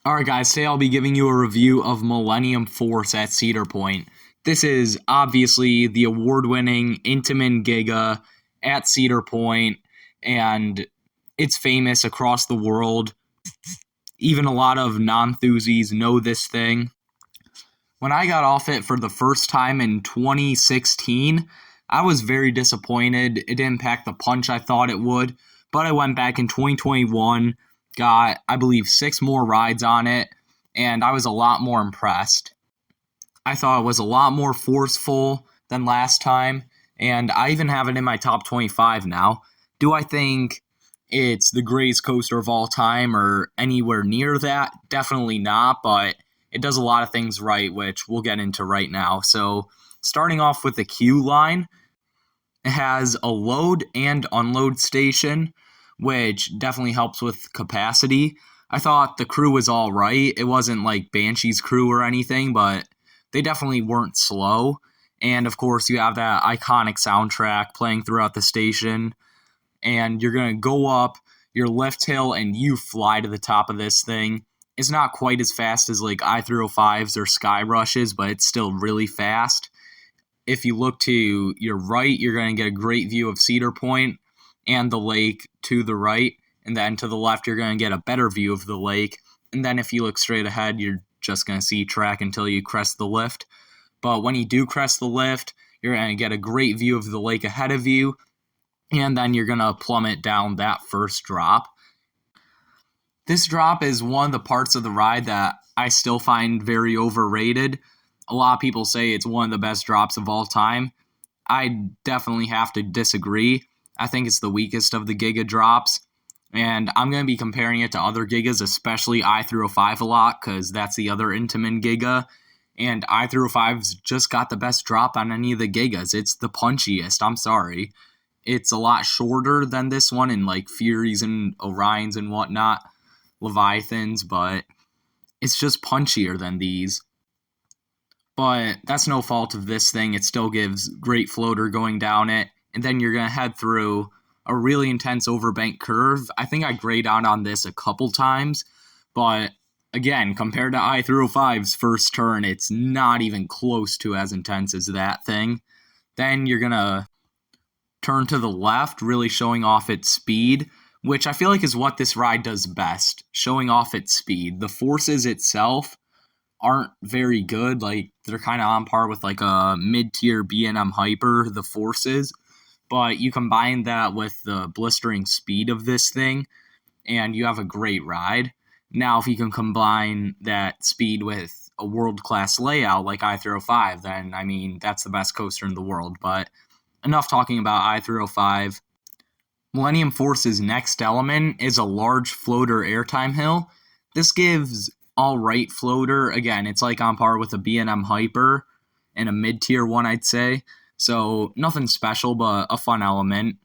Alright guys, today I'll be giving you a review of Millennium Force at Cedar Point. This is obviously the award-winning Intamin Giga at Cedar Point, and it's famous across the world. Even a lot of non-enthusiasts know this thing. When I got off it for the first time in 2016, I was very disappointed. It didn't pack the punch I thought it would, but I went back in 2021, got, I believe, 6 more rides on it, and I was a lot more impressed. I thought it was a lot more forceful than last time, and I even have it in my top 25 now. Do I think it's the greatest coaster of all time or anywhere near that? Definitely not, but it does a lot of things right, which we'll get into right now. So, starting off with the queue line, it has a load and unload station, which definitely helps with capacity. I thought the crew was all right. It wasn't like Banshee's crew or anything, but they definitely weren't slow. And of course, you have that iconic soundtrack playing throughout the station. And you're going to go up your lift hill and you fly to the top of this thing. It's not quite as fast as like I-305s or Sky Rushes, but it's still really fast. If you look to your right, you're going to get a great view of Cedar Point and the lake to the right. And then to the left, you're going to get a better view of the lake. And then if you look straight ahead, you're just going to see track until you crest the lift. But when you do crest the lift, you're going to get a great view of the lake ahead of you. And then you're going to plummet down that first drop. This drop is one of the parts of the ride that I still find very overrated. A lot of people say it's one of the best drops of all time. I definitely have to disagree. I think it's the weakest of the Giga drops. And I'm going to be comparing it to other Gigas, especially I-305 a lot, because that's the other Intamin Giga. And I-305's just got the best drop on any of the Gigas. It's the punchiest, I'm sorry. It's a lot shorter than this one in like Furies and Orions and whatnot, Leviathans, but it's just punchier than these. But that's no fault of this thing. It still gives great floater going down it. And then you're going to head through a really intense overbank curve. I think I grayed out on this a couple times. But again, compared to I-305's first turn, it's not even close to as intense as that thing. Then you're going to turn to the left, really showing off its speed, which I feel like is what this ride does best, showing off its speed. The forces itself aren't very good. Like, they're kind of on par with like a mid-tier B&M Hyper, the forces, but you combine that with the blistering speed of this thing, and you have a great ride. Now, if you can combine that speed with a world-class layout like I-305, then, I mean, that's the best coaster in the world. But enough talking about I-305. Millennium Force's next element is a large floater airtime hill. This gives all-right floater. Again, it's like on par with a B&M Hyper and a mid-tier one, I'd say. So nothing special, but a fun element.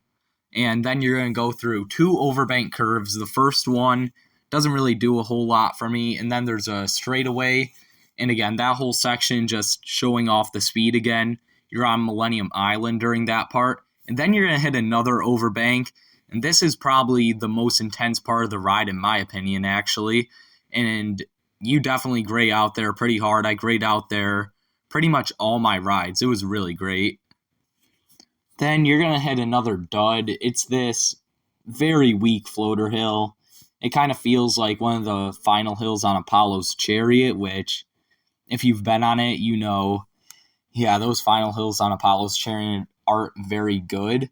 And then you're going to go through 2 overbank curves. The first one doesn't really do a whole lot for me. And then there's a straightaway. And again, that whole section just showing off the speed again. You're on Millennium Island during that part. And then you're going to hit another overbank. And this is probably the most intense part of the ride, in my opinion, actually. And you definitely gray out there pretty hard. I grayed out there pretty much all my rides. It was really great. Then you're going to hit another dud. It's this very weak floater hill. It kind of feels like one of the final hills on Apollo's Chariot, which, if you've been on it, you know, yeah, those final hills on Apollo's Chariot aren't very good.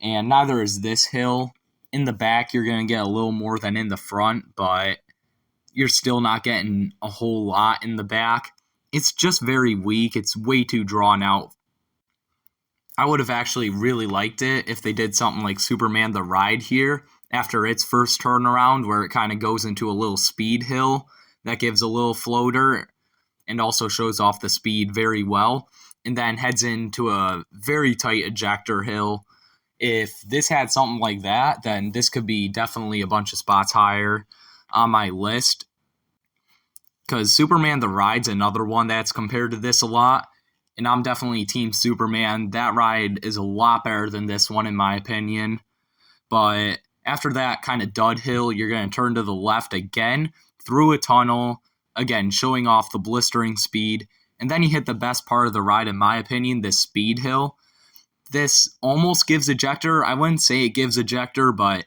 And neither is this hill. In the back, you're going to get a little more than in the front, but you're still not getting a whole lot in the back. It's just very weak. It's way too drawn out. I would have actually really liked it if they did something like Superman the Ride here after its first turnaround, where it kind of goes into a little speed hill that gives a little floater and also shows off the speed very well, and then heads into a very tight ejector hill. If this had something like that, then this could be definitely a bunch of spots higher on my list, because Superman the Ride's another one that's compared to this a lot, and I'm definitely Team Superman. That ride is a lot better than this one, in my opinion. But after that kind of dud hill, you're going to turn to the left again through a tunnel, again, showing off the blistering speed. And then you hit the best part of the ride, in my opinion, this speed hill. This almost gives ejector. I wouldn't say it gives ejector, but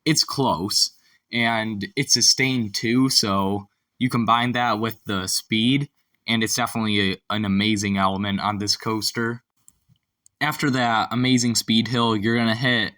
it's close. And it's sustained too, so you combine that with the speed, and it's definitely an amazing element on this coaster. After that amazing speed hill, you're going to hit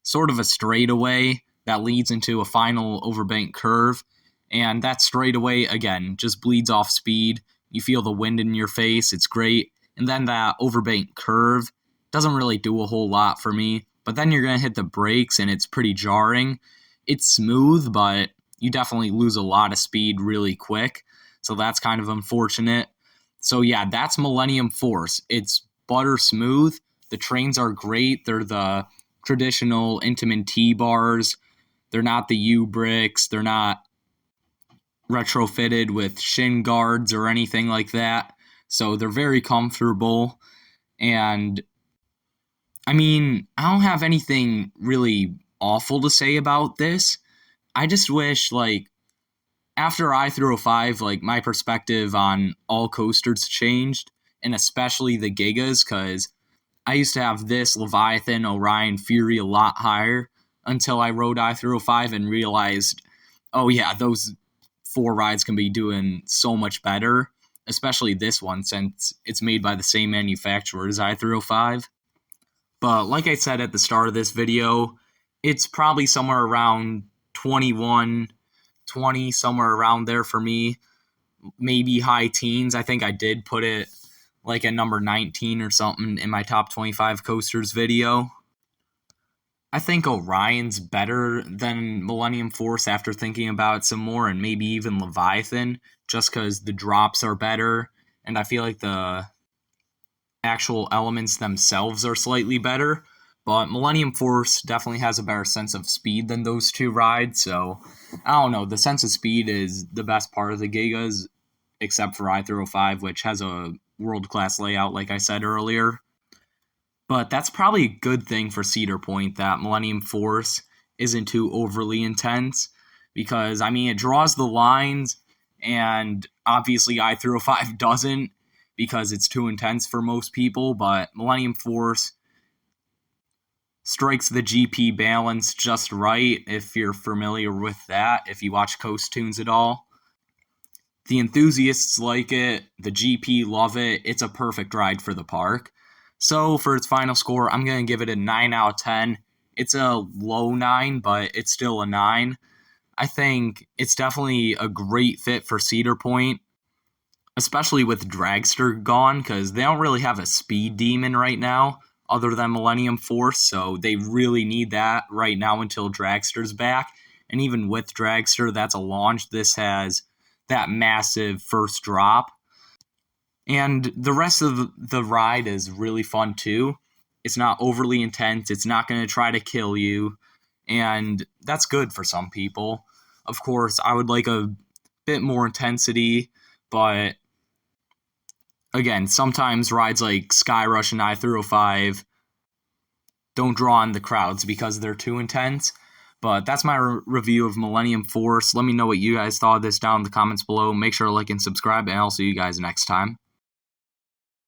sort of a straightaway that leads into a final overbank curve. And that straightaway, again, just bleeds off speed. You feel the wind in your face. It's great. And then that overbank curve doesn't really do a whole lot for me. But then you're going to hit the brakes, and it's pretty jarring. It's smooth, but you definitely lose a lot of speed really quick. So that's kind of unfortunate. So yeah, that's Millennium Force. It's butter smooth. The trains are great. They're the traditional Intamin T-bars. They're not the U-bricks. They're not retrofitted with shin guards or anything like that. So they're very comfortable. And I mean, I don't have anything really awful to say about this. I just wish, like, after I-305, like, my perspective on all coasters changed, and especially the Gigas, because I used to have this, Leviathan, Orion, Fury a lot higher until I rode I-305 and realized, oh yeah, those 4 rides can be doing so much better, especially this one since it's made by the same manufacturer as I-305. But like I said at the start of this video, it's probably somewhere around 21, 20, somewhere around there for me. Maybe high teens. I think I did put it like at number 19 or something in my top 25 coasters video. I think Orion's better than Millennium Force after thinking about it some more, and maybe even Leviathan, just because the drops are better, and I feel like the actual elements themselves are slightly better. But Millennium Force definitely has a better sense of speed than those 2 rides, so I don't know. The sense of speed is the best part of the Gigas, except for I-305, which has a world-class layout, like I said earlier. But that's probably a good thing for Cedar Point, that Millennium Force isn't too overly intense, because, I mean, it draws the lines, and obviously I-305 doesn't, because it's too intense for most people, but Millennium Force strikes the GP balance just right, if you're familiar with that, if you watch Coast Tunes at all. The enthusiasts like it, the GP love it, it's a perfect ride for the park. So for its final score, I'm going to give it a 9 out of 10. It's a low 9, but it's still a 9. I think it's definitely a great fit for Cedar Point, especially with Dragster gone, because they don't really have a speed demon right now other than Millennium Force, so they really need that right now until Dragster's back. And even with Dragster, that's a launch. This has that massive first drop. And the rest of the ride is really fun too. It's not overly intense. It's not going to try to kill you. And that's good for some people. Of course, I would like a bit more intensity, but again, sometimes rides like Skyrush and I-305 don't draw on the crowds because they're too intense. But that's my review of Millennium Force. Let me know what you guys thought of this down in the comments below. Make sure to like and subscribe, and I'll see you guys next time.